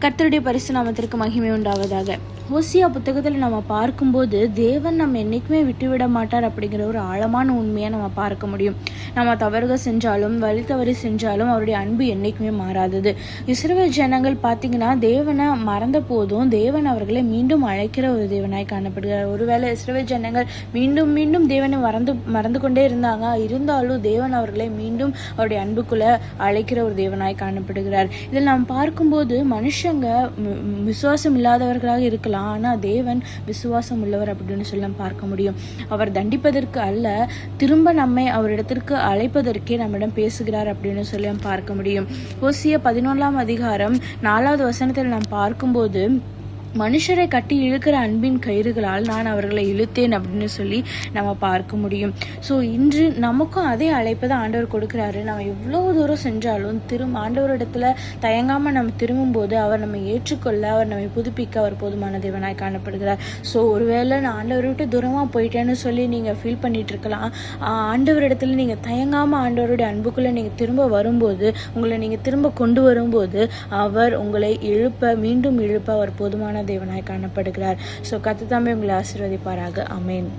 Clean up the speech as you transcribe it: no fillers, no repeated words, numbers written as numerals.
கர்த்தருடைய பரிசு நாமத்திற்கு மகிமை உண்டாவதாக. ஓசியா புத்தகத்தில் நம்ம பார்க்கும்போது தேவன் நம்ம என்றைக்குமே விட்டுவிட மாட்டார் அப்படிங்கிற ஒரு ஆழமான உண்மையை நம்ம பார்க்க முடியும். நம்ம தவறுகள் செஞ்சாலும் வழி தவறி செஞ்சாலும் அவருடைய அன்பு என்றைக்குமே மாறாதது. இஸ்ரவேல் ஜனங்கள் பார்த்தீங்கன்னா தேவனை மறந்த போதும் தேவன் அவர்களை மீண்டும் அழைக்கிற ஒரு தேவனாய் காணப்படுகிறார். ஒருவேளை இஸ்ரவேல் ஜனங்கள் மீண்டும் மீண்டும் தேவனை மறந்து கொண்டே இருந்தாலும் தேவன் அவர்களை மீண்டும் அவருடைய அன்புக்குள்ள அழைக்கிற ஒரு தேவனாய் காணப்படுகிறார். இதில் நாம் பார்க்கும்போது மனுஷங்க விசுவாசம் இல்லாதவர்களாக இருக்கலாம், ஆனால் தேவன் விசுவாசம் உள்ளவர் அப்படின்னு சொல்லி பார்க்க முடியும். அவர் தண்டிப்பதற்கு அல்ல, திரும்ப நம்மை அவரிடத்திற்கு அழைப்பதற்கே நம்மிடம் பேசுகிறார் அப்படின்னு சொல்லி பார்க்க முடியும். ஓசியா 11ஆம் அதிகாரம் 4வது வசனத்தில் நாம் பார்க்கும்போது, மனுஷரை கட்டி இழுக்கிற அன்பின் கயிறுகளால் நான் அவர்களை இழுத்தேன் அப்படின்னு சொல்லி நம்ம பார்க்க முடியும். ஸோ இன்று நமக்கும் அதே அழைப்பை தான் ஆண்டவர் கொடுக்குறாரு. நம்ம எவ்வளோ தூரம் செஞ்சாலும் ஆண்டவரிடத்துல தயங்காமல் நம்ம திரும்பும்போது அவர் நம்ம ஏற்றுக்கொள்ள, அவர் நம்மை புதுப்பிக்க அவர் போதுமான தேவனாய் காணப்படுகிறார். ஸோ ஒருவேளை நான் ஆண்டவரை விட்டு தூரமாக போயிட்டேன்னு சொல்லி நீங்கள் ஃபீல் பண்ணிட்டு இருக்கலாம். ஆண்டவரிடத்துல நீங்கள் தயங்காமல் ஆண்டவருடைய அன்புக்குள்ளே நீங்கள் திரும்ப வரும்போது, உங்களை நீங்கள் திரும்ப கொண்டு வரும்போது அவர் உங்களை மீண்டும் எழுப்ப அவர் போதுமான தேவனாய் காணப்படுகிறார். ஸோ கர்த்தர் தாமே உங்களை ஆசீர்வதிப்பாராக. ஆமென்.